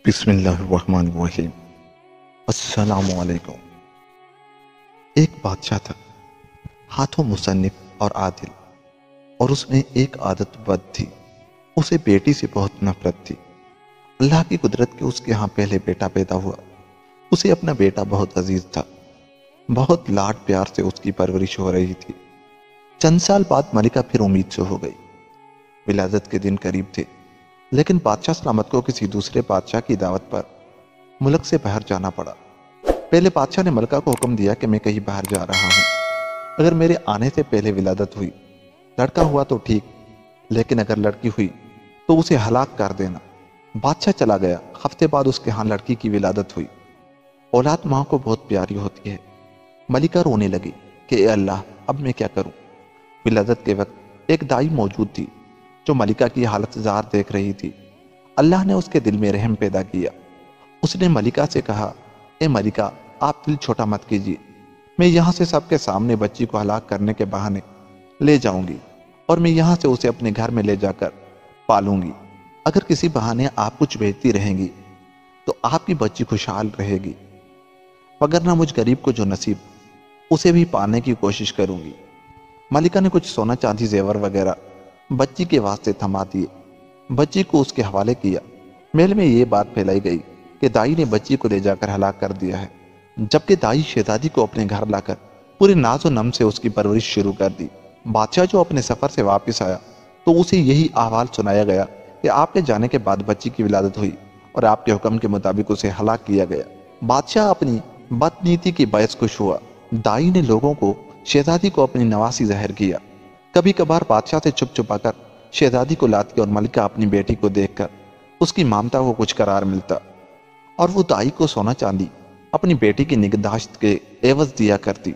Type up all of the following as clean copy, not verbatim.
بسم اللہ الرحمن الرحیم۔ السلام علیکم۔ ایک بادشاہ تھا، ہاتھوں مصنف اور عادل، اور اس میں ایک عادت بد تھی، اسے بیٹی سے بہت نفرت تھی۔ اللہ کی قدرت کے اس کے ہاں پہلے بیٹا پیدا ہوا۔ اسے اپنا بیٹا بہت عزیز تھا، بہت لاڈ پیار سے اس کی پرورش ہو رہی تھی۔ چند سال بعد ملکہ پھر امید سے ہو گئی۔ ولادت کے دن قریب تھے، لیکن بادشاہ سلامت کو کسی دوسرے بادشاہ کی دعوت پر ملک سے باہر جانا پڑا۔ پہلے بادشاہ نے ملکہ کو حکم دیا کہ میں کہیں باہر جا رہا ہوں، اگر میرے آنے سے پہلے ولادت ہوئی، لڑکا ہوا تو ٹھیک، لیکن اگر لڑکی ہوئی تو اسے ہلاک کر دینا۔ بادشاہ چلا گیا۔ ہفتے بعد اس کے ہاں لڑکی کی ولادت ہوئی۔ اولاد ماں کو بہت پیاری ہوتی ہے۔ ملکہ رونے لگی کہ اے اللہ، اب میں کیا کروں؟ ولادت کے وقت ایک دائی موجود تھی جو ملکہ کی حالت زار دیکھ رہی تھی۔ اللہ نے اس کے دل میں رحم پیدا کیا۔ اس نے ملکہ سے کہا، اے ملکہ، آپ دل چھوٹا مت کیجیے، میں یہاں سے سب کے سامنے بچی کو ہلاک کرنے کے بہانے لے جاؤں گی، اور میں یہاں سے اسے اپنے گھر میں لے جا کر پالوں گی۔ اگر کسی بہانے آپ کچھ بھیجتی رہیں گی تو آپ کی بچی خوشحال رہے گی، وگرنہ مجھ غریب کو جو نصیب اسے بھی پانے کی کوشش کروں گی۔ ملکہ نے کچھ سونا چاندی زیور وغیرہ بچی کے واسطے تھما دیے، بچی کو اس کے حوالے کیا۔ محل میں یہ بات پھیلائی گئی کہ دائی نے بچی کو لے جا کر ہلاک کر دیا ہے، جبکہ دائی شہزادی کو اپنے گھر لا کر پورے ناز و نم سے اس کی پرورش شروع کر دی۔ بادشاہ جو اپنے سفر سے واپس آیا تو اسے یہی احوال سنایا گیا کہ آپ کے جانے کے بعد بچی کی ولادت ہوئی اور آپ کے حکم کے مطابق اسے ہلاک کیا گیا۔ بادشاہ اپنی بد نیتی کی باعث خوش ہوا۔ دائی نے لوگوں کو شہزادی کو اپنی نواسی ظاہر کیا۔ کبھی کبھار بادشاہ سے چھپ چھپا کر شہزادی کو لاتی اور ملکہ اپنی بیٹی کو دیکھ کر اس کی مامتا کو کچھ قرار ملتا، اور وہ دائی کو سونا چاندی اپنی بیٹی کی نگہداشت کے عوض دیا کرتی۔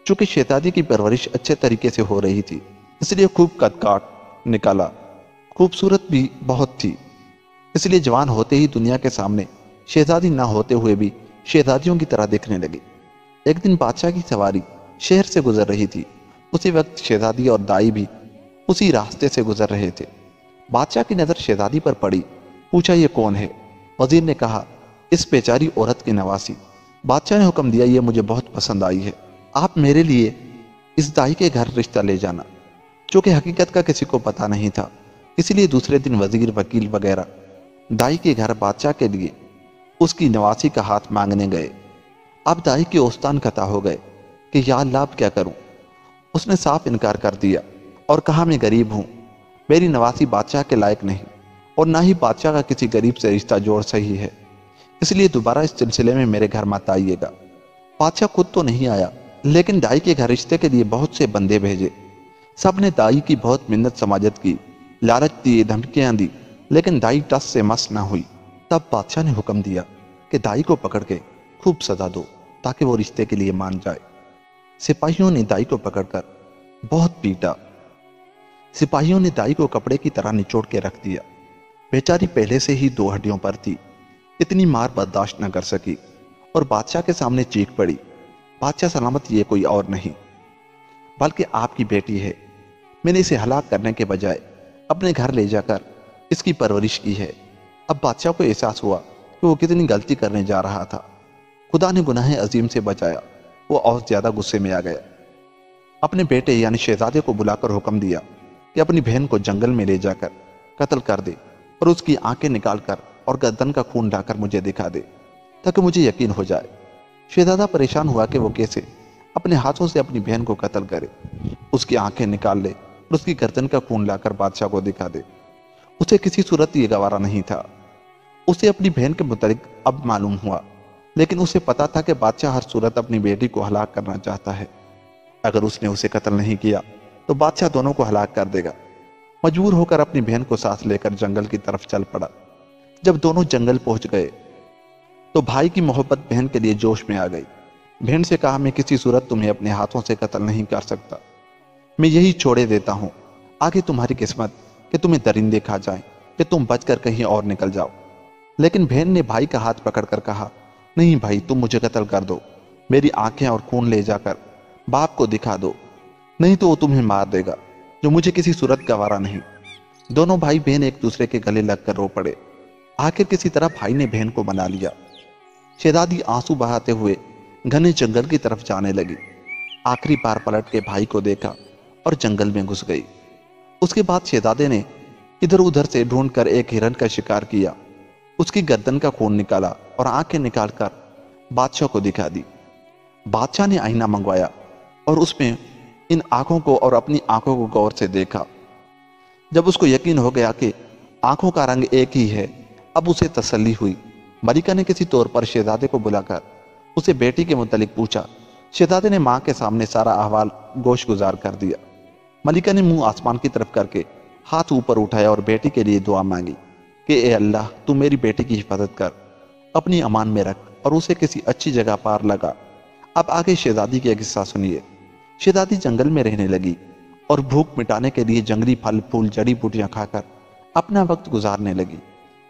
چونکہ شہزادی کی پرورش اچھے طریقے سے ہو رہی تھی، اس لیے خوب قد کاٹ نکالا، خوبصورت بھی بہت تھی، اس لیے جوان ہوتے ہی دنیا کے سامنے شہزادی نہ ہوتے ہوئے بھی شہزادیوں کی طرح دکھنے لگی۔ ایک دن بادشاہ کی سواری شہر سے گزر رہی تھی۔ اسی وقت شہزادی اور دائی بھی اسی راستے سے گزر رہے تھے۔ بادشاہ کی نظر شہزادی پر پڑی، پوچھا یہ کون ہے؟ وزیر نے کہا، اس بیچاری عورت کی نواسی۔ بادشاہ نے حکم دیا، یہ مجھے بہت پسند آئی ہے، آپ میرے لیے اس دائی کے گھر رشتہ لے جانا۔ چونکہ حقیقت کا کسی کو پتہ نہیں تھا، اس لیے دوسرے دن وزیر، وکیل وغیرہ دائی کے گھر بادشاہ کے لیے اس کی نواسی کا ہاتھ مانگنے گئے۔ اب دائی کے اوستان قطع ہو گئے کہ یا اللہ، اب کیا کروں؟ اس نے صاف انکار کر دیا اور کہا، میں غریب ہوں، میری نواسی بادشاہ کے لائق نہیں، اور نہ ہی بادشاہ کا کسی غریب سے رشتہ جوڑ صحیح ہے، اس لیے دوبارہ اس سلسلے میں میرے گھر مت آئیے گا۔ بادشاہ خود تو نہیں آیا، لیکن دائی کے گھر رشتے کے لیے بہت سے بندے بھیجے۔ سب نے دائی کی بہت منت سماجت کی، لالچ دی، دھمکیاں دی، لیکن دائی ٹس سے مس نہ ہوئی۔ تب بادشاہ نے حکم دیا کہ دائی کو پکڑ کے خوب سزا دو تاکہ وہ رشتے کے لیے مان جائے۔ سپاہیوں نے دائی کو پکڑ کر بہت پیٹا۔ سپاہیوں نے دائی کو کپڑے کی طرح نچوڑ کے رکھ دیا۔ بیچاری پہلے سے ہی دو ہڈیوں پر تھی، اتنی مار برداشت نہ کر سکی اور بادشاہ کے سامنے چیخ پڑی، بادشاہ سلامت، یہ کوئی اور نہیں بلکہ آپ کی بیٹی ہے۔ میں نے اسے ہلاک کرنے کے بجائے اپنے گھر لے جا کر اس کی پرورش کی ہے۔ اب بادشاہ کو احساس ہوا کہ وہ کتنی غلطی کرنے جا رہا تھا۔ خدا نے گناہ عظیم سے بچایا۔ وہ اور زیادہ غصے میں آ گیا۔ اپنے بیٹے یعنی شہزادے کو بلا کر حکم دیا کہ اپنی بہن کو جنگل میں لے جا کر قتل کر دے اور اس کی آنکھیں نکال کر اور گردن کا خون لا کر مجھے دکھا دے تاکہ مجھے یقین ہو جائے۔ شہزادہ پریشان ہوا کہ وہ کیسے اپنے ہاتھوں سے اپنی بہن کو قتل کرے، اس کی آنکھیں نکال لے اور اس کی گردن کا خون لا کر بادشاہ کو دکھا دے۔ اسے کسی صورت یہ گوارا نہیں تھا۔ اسے اپنی بہن کے متعلق اب معلوم ہوا، لیکن اسے پتا تھا کہ بادشاہ ہر صورت اپنی بیٹی کو ہلاک کرنا چاہتا ہے۔ اگر اس نے اسے قتل نہیں کیا تو بادشاہ دونوں کو ہلاک کر دے گا۔ مجبور ہو کر اپنی بہن کو ساتھ لے کر جنگل کی طرف چل پڑا۔ جب دونوں جنگل پہنچ گئے تو بھائی کی محبت بہن کے لیے جوش میں آ گئی۔ بہن سے کہا، میں کسی صورت تمہیں اپنے ہاتھوں سے قتل نہیں کر سکتا، میں یہی چھوڑے دیتا ہوں، آگے تمہاری قسمت کہ تمہیں درندے کھا جائیں کہ تم بچ کر کہیں اور نکل جاؤ۔ لیکن بہن نے بھائی کا ہاتھ پکڑ کر کہا، نہیں بھائی، تم مجھے قتل کر دو، میری آنکھیں اور خون لے جا کر باپ کو دکھا دو، نہیں تو وہ تمہیں مار دے گا، جو مجھے کسی صورت گوارا نہیں۔ دونوں بھائی بہن ایک دوسرے کے گلے لگ کر رو پڑے۔ آخر کسی طرح بھائی نے بہن کو منا لیا۔ شہزادی آنسو بہاتے ہوئے گھنے جنگل کی طرف جانے لگی۔ آخری بار پلٹ کے بھائی کو دیکھا اور جنگل میں گھس گئی۔ اس کے بعد شہزادے نے ادھر ادھر سے ڈھونڈ کر ایک ہرن کا شکار کیا، اس کی گردن کا خون نکالا اور آنکھیں نکال کر بادشاہ کو دکھا دی۔ بادشاہ نے آئینہ منگوایا اور اس میں ان آنکھوں کو اور اپنی آنکھوں کو غور سے دیکھا۔ جب اس کو یقین ہو گیا کہ آنکھوں کا رنگ ایک ہی ہے، اب اسے تسلی ہوئی۔ ملکہ نے کسی طور پر شہزادے کو بلا کر اسے بیٹی کے متعلق پوچھا۔ شہزادے نے ماں کے سامنے سارا احوال گوش گزار کر دیا۔ ملکہ نے منہ آسمان کی طرف کر کے ہاتھ اوپر اٹھایا اور بیٹی کے لیے دعا مانگی کہ اے اللہ، تو میری بیٹی کی حفاظت کر، اپنی امان میں رکھ اور اسے کسی اچھی جگہ پار لگا۔ اب آگے شہزادی کے قصہ سنیے۔ شہزادی جنگل میں رہنے لگی اور بھوک مٹانے کے لیے جنگلی پھل پھول جڑی بوٹیاں کھا کر اپنا وقت گزارنے لگی۔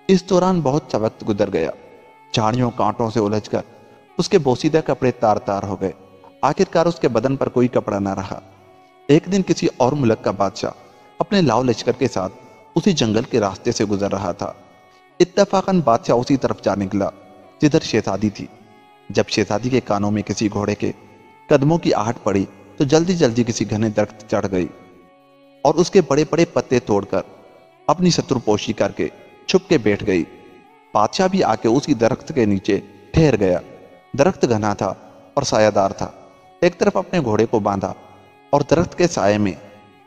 اس دوران بہت سا وقت گزر گیا۔ جھاڑیوں کانٹوں سے الجھ کر اس کے بوسیدہ کپڑے تار تار ہو گئے۔ آخرکار اس کے بدن پر کوئی کپڑا نہ رہا۔ ایک دن کسی اور ملک کا بادشاہ اپنے لاؤ لشکر کے ساتھ اسی جنگل کے راستے سے گزر رہا تھا۔ اتفاقاً بادشاہ اسی طرف جا نکلا جدھر شہزادی تھی۔ جب شہزادی کے کانوں میں کسی گھوڑے کے قدموں کی آہٹ پڑی تو جلدی جلدی کسی گھنے درخت چڑھ گئی اور اس کے بڑے بڑے پتے توڑ کر اپنی ستر پوشی کر کے چھپ کے بیٹھ گئی۔ بادشاہ بھی آ کے اسی درخت کے نیچے ٹھہر گیا۔ درخت گھنا تھا اور سایہ دار تھا۔ ایک طرف اپنے گھوڑے کو باندھا اور درخت کے سائے میں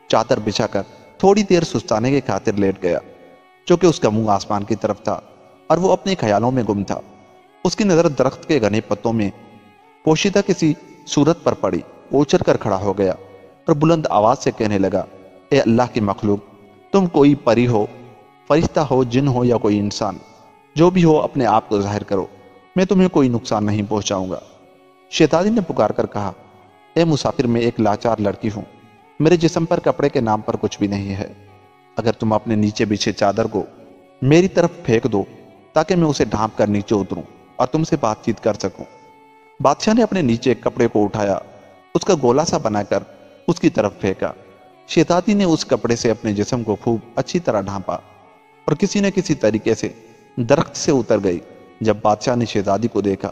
چادر بچھا کر تھوڑی دیر سستانے کے خاطر لیٹ گیا، چونکہ اس کا منہ آسمان کی طرف تھا اور وہ اپنے خیالوں میں گم تھا۔ اس کی نظر درخت کے گھنے پتوں میں پوشیدہ کسی صورت پر پڑی۔ وہ اچھل کر کھڑا ہو گیا اور بلند آواز سے کہنے لگا، اے اللہ کی مخلوق، تم کوئی پری ہو، فرشتہ ہو، جن ہو یا کوئی انسان، جو بھی ہو اپنے آپ کو ظاہر کرو، میں تمہیں کوئی نقصان نہیں پہنچاؤں گا۔ شہزادی نے پکار کر کہا، اے مسافر، میں ایک لاچار لڑکی ہوں، میرے جسم پر کپڑے کے نام پر کچھ بھی نہیں ہے۔ اگر تم اپنے نیچے بچھے چادر کو میری طرف پھینک دو تاکہ میں اسے ڈھانپ کر نیچے اتروں اور تم سے بات چیت کر سکوں۔ بادشاہ نے اپنے نیچے ایک کپڑے کو اٹھایا، اس کا گولا سا بنا کر اس کی طرف پھینکا۔ شہزادی نے اس کپڑے سے اپنے جسم کو خوب اچھی طرح ڈھانپا اور کسی نہ کسی طریقے سے درخت سے اتر گئی۔ جب بادشاہ نے شہزادی کو دیکھا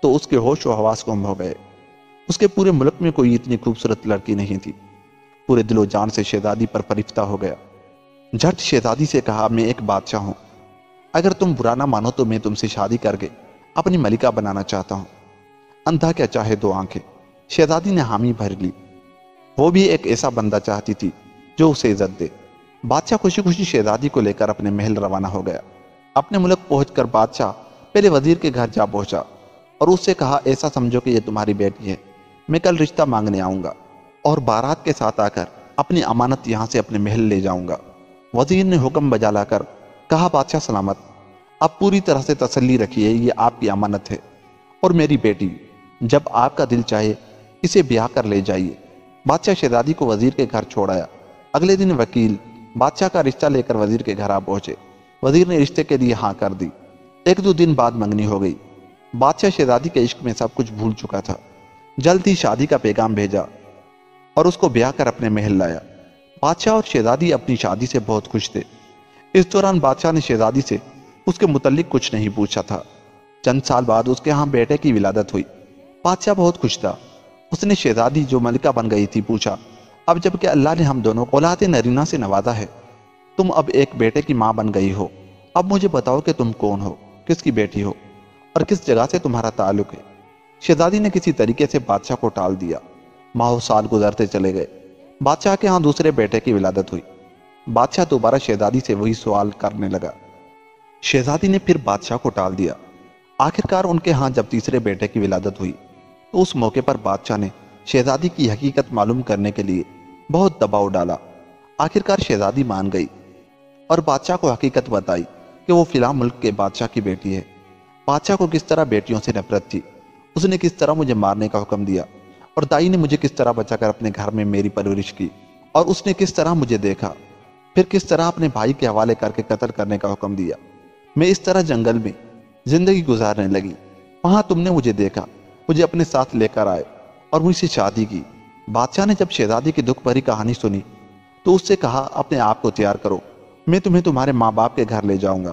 تو اس کے ہوش و حواس گم ہو گئے۔ اس کے پورے ملک میں کوئی اتنی خوبصورت لڑکی نہیں تھی۔ پورے دل و جان سے شہزادی پر فرشتہ ہو گیا۔ جھٹ شہزادی سے کہا، میں ایک بادشاہ ہوں، اگر تم برا نہ مانو تو میں تم سے شادی کر کے اپنی ملکہ بنانا چاہتا ہوں۔ اندھا کیا چاہے دو آنکھیں، شہزادی نے حامی بھر لی۔ وہ بھی ایک ایسا بندہ چاہتی تھی جو اسے عزت دے۔ بادشاہ خوشی خوشی شہزادی کو لے کر اپنے محل روانہ ہو گیا۔ اپنے ملک پہنچ کر بادشاہ پہلے وزیر کے گھر جا پہنچا اور اس سے کہا، ایسا سمجھو کہ یہ تمہاری بیٹی ہے، میں کل رشتہ مانگنے آؤں گا اور بارات کے ساتھ آ کر اپنی امانت یہاں سے اپنے محل لے جاؤں گا۔ وزیر نے حکم بجا لا کر کہا، بادشاہ سلامت، آپ پوری طرح سے تسلی رکھیے، یہ آپ کی امانت ہے اور میری بیٹی، جب آپ کا دل چاہے اسے بیاہ کر لے جائیے۔ بادشاہ شہزادی کو وزیر کے گھر چھوڑ آیا۔ اگلے دن وکیل بادشاہ کا رشتہ لے کر وزیر کے گھر آ پہنچے۔ وزیر نے رشتے کے لیے ہاں کر دی۔ ایک دو دن بعد منگنی ہو گئی۔ بادشاہ شہزادی کے عشق میں سب کچھ بھول چکا تھا۔ جلد ہی شادی کا پیغام بھیجا اور اس کو بیاہ کر اپنے محل لایا۔ بادشاہ اور شہزادی اپنی شادی سے بہت خوش تھے۔ اس دوران بادشاہ نے شہزادی سے اس کے متعلق کچھ نہیں پوچھا تھا۔ چند سال بعد اس کے ہاں بیٹے کی ولادت ہوئی۔ بادشاہ بہت خوش تھا۔ اس نے شہزادی جو ملکہ بن گئی تھی پوچھا، اب جب کہ اللہ نے ہم دونوں کو اولاد نرینہ سے نوازا ہے، تم اب ایک بیٹے کی ماں بن گئی ہو، اب مجھے بتاؤ کہ تم کون ہو، کس کی بیٹی ہو اور کس جگہ سے تمہارا تعلق ہے۔ شہزادی نے کسی طریقے سے بادشاہ کو ٹال دیا۔ ماہ و سال گزرتے چلے گئے۔ بادشاہ کے ہاں دوسرے بیٹے کی ولادت ہوئی۔ بادشاہ دوبارہ شہزادی سے وہی سوال کرنے لگا۔ شہزادی نے پھر بادشاہ کو ٹال دیا۔ آخرکار ان کے ہاں جب تیسرے بیٹے کی ولادت ہوئی تو اس موقع پر بادشاہ نے شہزادی کی حقیقت معلوم کرنے کے لیے بہت دباؤ ڈالا۔ آخرکار شہزادی مان گئی اور بادشاہ کو حقیقت بتائی کہ وہ فلاں ملک کے بادشاہ کی بیٹی ہے۔ بادشاہ کو کس طرح بیٹیوں سے نفرت تھی، اس نے کس طرح مجھے مارنے کا حکم دیا اور دائی نے مجھے کس طرح بچا کر اپنے گھر میں میری پرورش کی اور اس نے کس طرح مجھے دیکھا، پھر کس طرح اپنے بھائی کے حوالے کر کے قتل کرنے کا حکم دیا۔ میں اس طرح جنگل میں زندگی گزارنے لگی۔ وہاں تم نے مجھے دیکھا، مجھے اپنے ساتھ لے کر آئے اور مجھ سے شادی کی۔ بادشاہ نے جب شہزادی کی دکھ بھری کہانی سنی تو اس سے کہا، اپنے آپ کو تیار کرو، میں تمہیں تمہارے ماں باپ کے گھر لے جاؤں گا۔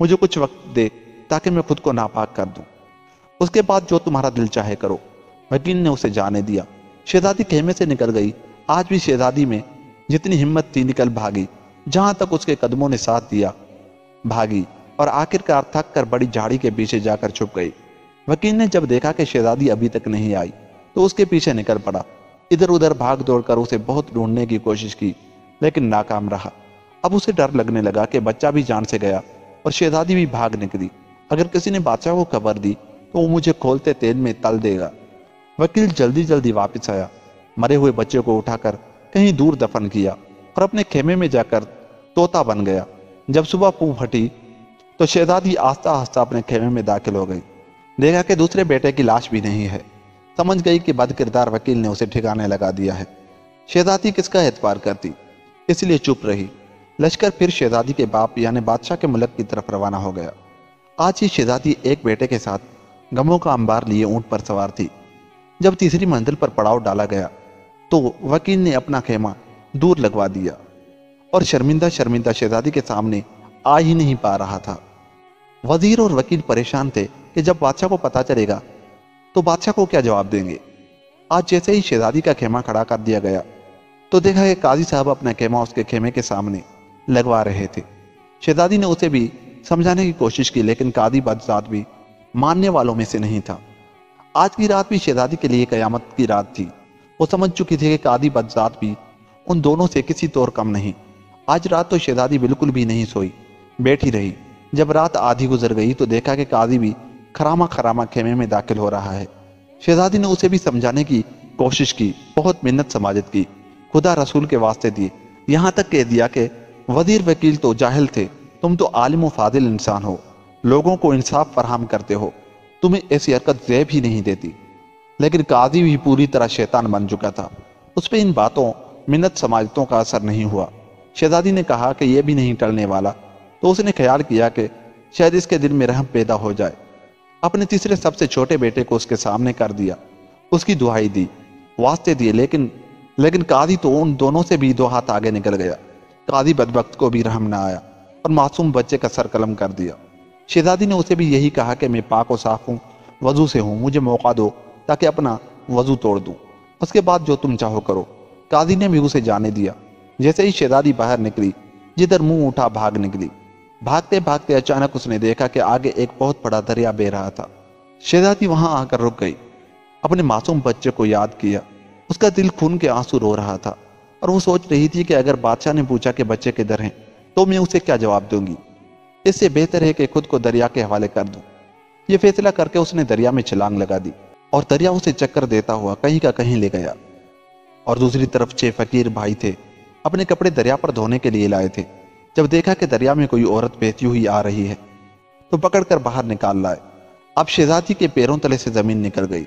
مجھے کچھ وقت دے تاکہ میں خود کو ناپاک کر دوں، اس کے بعد جو تمہارا دل چاہے کرو۔ وکیل نے اسے جانے دیا۔ شہزادی خیمے سے نکل گئی۔ آج بھی شہزادی میں جتنی ہمت تھی نکل بھاگی، جہاں تک اس کے قدموں نے ساتھ دیا بھاگی، اور آخرکار تھک کر بڑی جھاڑی کے پیچھے جا کر چھپ گئی۔ وکیل نے جب دیکھا کہ شہزادی ابھی تک نہیں آئی تو اس کے پیچھے نکل پڑا۔ ادھر ادھر بھاگ دوڑ کر اسے بہت ڈھونڈنے کی کوشش کی، لیکن ناکام رہا۔ اب اسے ڈر لگنے لگا کہ بچہ بھی جان سے گیا اور شہزادی بھی بھاگ نکلی۔ اگر کسی نے بادشاہ کو خبر دی تو وہ مجھے کھولتے تیل میں تل دے گا۔ وکیل جلدی جلدی واپس آیا، مرے ہوئے بچے کو اٹھا کر کہیں دور دفن کیا اور اپنے خیمے میں جا کر طوطا بن گیا۔ جب صبح پھوپ پھٹی تو شہزادی آہستہ آہستہ اپنے خیمے میں داخل ہو گئی۔ دیکھا کہ دوسرے بیٹے کی لاش بھی نہیں ہے۔ سمجھ گئی کہ بد کردار وکیل نے اسے ٹھکانے لگا دیا ہے۔ شہزادی کس کا اعتبار کرتی، اس لیے چپ رہی۔ لشکر پھر شہزادی کے باپ یعنی بادشاہ کے ملک کی طرف روانہ ہو گیا۔ آج ہی شہزادی ایک بیٹے کے ساتھ غموں کا انبار لیے اونٹ پر سوار تھی۔ جب تیسری منزل پر پڑاؤ ڈالا گیا تو وکیل نے اپنا خیمہ دور لگوا دیا اور شرمندہ شرمندہ شہزادی کے سامنے آ ہی نہیں پا رہا تھا۔ وزیر اور وکیل پریشان تھے کہ جب بادشاہ کو پتا چلے گا تو بادشاہ کو کیا جواب دیں گے۔ آج جیسے ہی شہزادی کا خیمہ کھڑا کر دیا گیا تو دیکھا کہ قاضی صاحب اپنا خیمہ اس کے خیمے کے سامنے لگوا رہے تھے۔ شہزادی نے اسے بھی سمجھانے کی کوشش کی، لیکن قاضی بدذات بھی ماننے والوں میں سے نہیں تھا۔ آج کی رات بھی شہزادی کے لیے قیامت کی رات تھی۔ وہ سمجھ چکی تھی کہ قاضی بدذات بھی ان دونوں سے کسی طور کم نہیں۔ آج رات تو شہزادی بالکل بھی نہیں سوئی، بیٹھی رہی۔ جب رات آدھی گزر گئی تو دیکھا کہ قاضی بھی خرامہ خرامہ خیمے میں داخل ہو رہا ہے۔ شہزادی نے اسے بھی سمجھانے کی کوشش کی، بہت منت سماجت کی، خدا رسول کے واسطے دیے، یہاں تک کہہ دیا کہ وزیر وکیل تو جاہل تھے، تم تو عالم و فاضل انسان ہو، لوگوں کو انصاف فراہم کرتے ہو، تمہیں ایسی حرکت زیب ہی نہیں دیتی۔ لیکن قاضی بھی پوری طرح شیطان بن چکا تھا۔ اس پہ ان باتوں منت سماجتوں کا اثر نہیں ہوا۔ شہزادی نے کہا کہ یہ بھی نہیں ٹلنے والا تو اس نے خیال کیا کہ شاید اس کے دل میں رحم پیدا ہو جائے۔ اپنے تیسرے سب سے چھوٹے بیٹے کو اس کے سامنے کر دیا، اس کی دعائی دی، واسطے دیے، لیکن قاضی تو ان دونوں سے بھی 2 ہاتھ آگے نکل گیا۔ قاضی بدبخت کو بھی رحم نہ آیا اور معصوم بچے کا سر قلم کر دیا۔ شہزادی نے اسے بھی یہی کہا کہ میں پاک و صاف ہوں، وضو سے ہوں، مجھے موقع دو تاکہ اپنا وضو توڑ دوں، اس کے بعد جو تم چاہو کرو۔ قاضی نے بھی اسے جانے دیا۔ جیسے ہی شہزادی باہر نکلی، جدھر منہ اٹھا بھاگ نکلی۔ بھاگتے بھاگتے اچانک اس نے دیکھا کہ آگے ایک بہت بڑا دریا بہہ رہا تھا۔ شہزادی وہاں آ کر رک گئی، اپنے معصوم بچے کو یاد کیا۔ اس کا دل خون کے آنسو رو رہا تھا اور وہ سوچ رہی تھی کہ اگر بادشاہ نے پوچھا کہ بچے کدھر ہیں تو میں اسے کیا جواب دوں گی۔ اس سے بہتر ہے کہ خود کو دریا کے حوالے کر دوں۔ یہ فیصلہ کر کے اس نے دریا میں چھلانگ لگا دی اور دریا اسے چکر دیتا ہوا کہیں کا کہیں لے گیا۔ اور دوسری طرف 6 فقیر بھائی تھے، اپنے کپڑے دریا پر دھونے کے لیے لائے تھے۔ جب دیکھا کہ دریا میں کوئی عورت بہتی ہوئی آ رہی ہے تو پکڑ کر باہر نکال لائے۔ اب شہزادی کے پیروں تلے سے زمین نکل گئی۔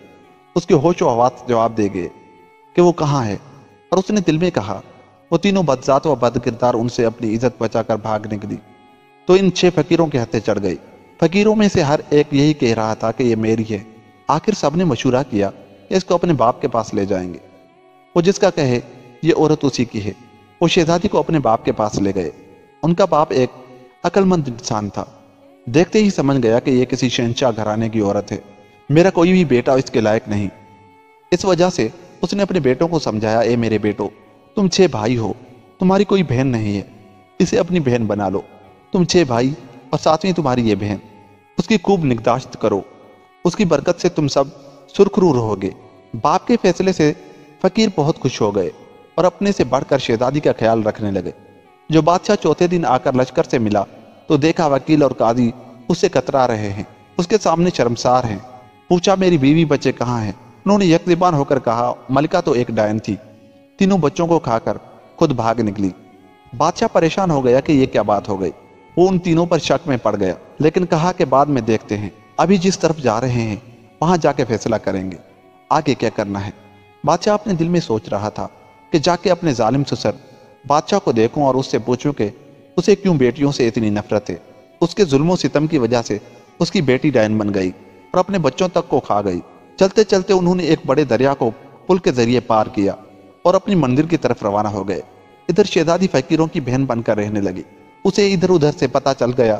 اس کے ہوش و حواس جواب دے گئے کہ وہ کہاں ہے، اور اس نے دل میں کہا وہ تینوں بدذات و بد کردار ان سے اپنی عزت بچا کر بھاگ نکلی تو ان 6 فقیروں کے ہتھے چڑھ گئی۔ فقیروں میں سے ہر ایک یہی کہہ رہا تھا کہ یہ میری ہے۔ آخر سب نے مشورہ کیا کہ اس کو اپنے باپ کے پاس لے جائیں گے، وہ جس کا کہے یہ عورت اسی کی ہے۔ وہ شہزادی کو اپنے باپ کے پاس لے گئے۔ ان کا باپ ایک عقل مند انسان تھا، دیکھتے ہی سمجھ گیا کہ یہ کسی شہنشاہ گھرانے کی عورت ہے، میرا کوئی بھی بیٹا اس کے لائق نہیں۔ اس وجہ سے اس نے اپنے بیٹوں کو سمجھایا، اے میرے بیٹو، تم 6 بھائی ہو، تمہاری کوئی بہن نہیں ہے، اسے اپنی بہن بنا لو۔ تم 6 بھائی اور 7ویں تمہاری یہ بہن، اس کی خوب نگہداشت کرو، اس کی برکت سے تم سب سرخرو رہو گے۔ باپ کے فیصلے سے فقیر بہت خوش ہو گئے اور اپنے سے بڑھ کر شہزادی کا خیال رکھنے لگے۔ جو بادشاہ چوتھے دن آ کر لشکر سے ملا تو دیکھا وکیل اور قاضی اس سے کترا رہے ہیں، اس کے سامنے شرمسار ہیں۔ پوچھا میری بیوی بچے کہاں ہیں؟ انہوں نے یک زبان ہو کر کہا ملکہ تو ایک ڈائن تھی، تینوں بچوں کو کھا کر خود بھاگ نکلی۔ بادشاہ پریشان ہو گیا کہ یہ کیا بات ہو گئی۔ وہ ان تینوں پر شک میں پڑ گیا، لیکن کہا کہ بعد میں دیکھتے ہیں، ابھی جس طرف جا رہے ہیں وہاں جا کے فیصلہ کریں گے، آگے کیا کرنا ہے۔ بادشاہ اپنے دل میں سوچ رہا تھا کہ جا کے اپنے ظالم سسر بادشاہ کو دیکھوں اور اس سے پوچھوں کہ اسے کیوں بیٹیوں سے اتنی نفرت ہے۔ اس کے ظلم و ستم کی وجہ سے اس کی بیٹی ڈائن بن گئی اور اپنے بچوں تک کو کھا گئی۔ چلتے چلتے انہوں نے ایک بڑے دریا کو پل کے ذریعے پار کیا اور اپنی مندر کی طرف روانہ ہو گئے۔ ادھر شہزادی فقیروں کی بہن بن کر رہنے لگی۔ اسے ادھر ادھر سے پتہ چل گیا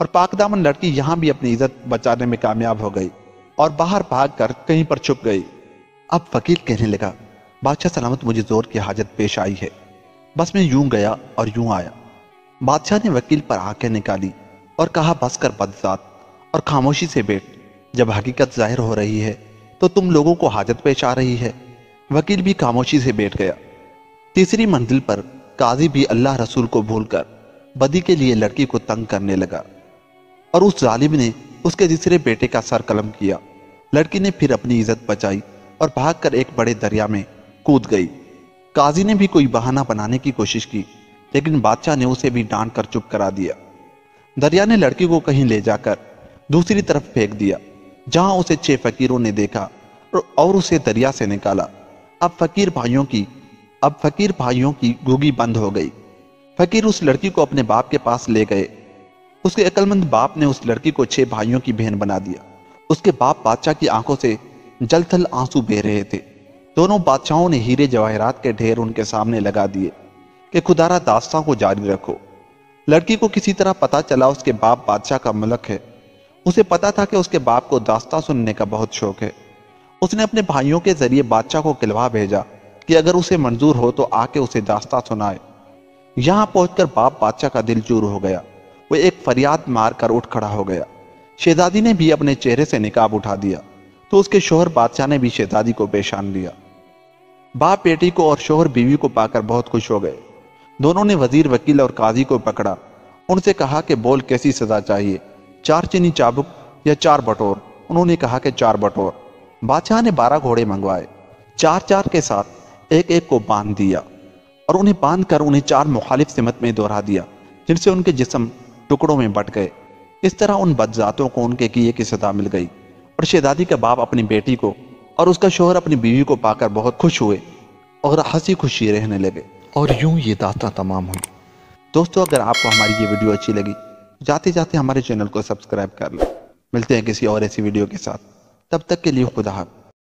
اور پاک دامن لڑکی یہاں بھی اپنی عزت بچانے میں کامیاب ہو گئی اور باہر بھاگ کر کہیں پر چھپ گئی۔ اب وکیل کہنے لگا، بادشاہ سلامت، مجھے زور کی حاجت پیش آئی ہے، بس میں یوں گیا اور یوں آیا۔ بادشاہ نے وکیل پر آنکھیں نکالی اور کہا، بس کر بدذات، اور خاموشی سے بیٹھ، جب حقیقت ظاہر ہو رہی ہے تو تم لوگوں کو حاجت پیش آ رہی ہے۔ وکیل بھی خاموشی سے بیٹھ گیا۔ تیسری منزل پر قاضی بھی اللہ رسول کو بھول کر بدی کے لیے لڑکی کو تنگ کرنے لگا، اور اس ظالم نے اس کے تیسرے بیٹے کا سر قلم کیا۔ لڑکی نے پھر اپنی عزت بچائی اور بھاگ کر ایک بڑے دریا میں کود گئی۔ قاضی نے بھی کوئی بہانہ بنانے کی کوشش کی، لیکن بادشاہ نے اسے بھی ڈانٹ کر چپ کرا دیا۔ دریا نے لڑکی کو کہیں لے جا کر دوسری طرف پھینک دیا، جہاں اسے 6 فقیروں نے دیکھا اور اسے دریا سے نکالا۔ اب فقیر بھائیوں کی گوگی بند ہو گئی۔ فقیر اس لڑکی کو اپنے باپ کے پاس لے گئے۔ اس کے عقل مند باپ نے اس لڑکی کو 6 بھائیوں کی بہن بنا دیا۔ اس کے باپ بادشاہ کی آنکھوں سے جل تھل آنسو بہہ رہے تھے۔ دونوں بادشاہوں نے ہیرے جواہرات کے ڈھیر ان کے سامنے لگا دیے کہ خدارا داستان کو جاری رکھو۔ لڑکی کو کسی طرح پتا چلا اس کے باپ بادشاہ کا ملک ہے۔ اسے پتا تھا کہ اس کے باپ کو داستان سننے کا بہت شوق ہے۔ اس نے اپنے بھائیوں کے ذریعے بادشاہ کو کلوا بھیجا کہ اگر اسے منظور ہو تو آ کے اسے داستان سنائے۔ یہاں پہنچ کر باپ بادشاہ کا دل چور ہو گیا۔ وہ ایک فریاد مار کر اٹھ کھڑا ہو گیا۔ شہزادی نے بھی اپنے چہرے سے نقاب اٹھا دیا تو اس کے شوہر بادشاہ نے بھی شہزادی کو پیشان لیا۔ باپ بیٹی کو اور شوہر بیوی کو پا کر بہت خوش ہو گئے۔ دونوں نے وزیر، وکیل اور قاضی کو پکڑا۔ ان سے کہا کہ بول کیسی سزا چاہیے، 4 چینی چابک یا 4 بٹور؟ انہوں نے کہا کہ 4 بٹور۔ بادشاہ نے 12 گھوڑے منگوائے، 4 کے ساتھ ایک ایک کو باندھ دیا، اور انہیں باندھ کر انہیں 4 مخالف سمت میں دوہرا دیا، جن سے ان کے جسم ٹکڑوں میں بٹ گئے۔ اس طرح ان بدذاتوں کو ان کے کیے کی سزا مل گئی، اور شہزادی کا باپ اپنی بیٹی کو اور اس کا شوہر اپنی بیوی کو پا کر بہت خوش ہوئے اور ہنسی خوشی رہنے لگے۔ اور یوں یہ داستان تمام ہوئی۔ دوستو، اگر آپ کو ہماری یہ ویڈیو اچھی لگی، جاتے جاتے ہمارے چینل کو سبسکرائب کر لیں۔ ملتے ہیں کسی اور ایسی ویڈیو کے ساتھ، تب تک کے لیے خدا حافظ۔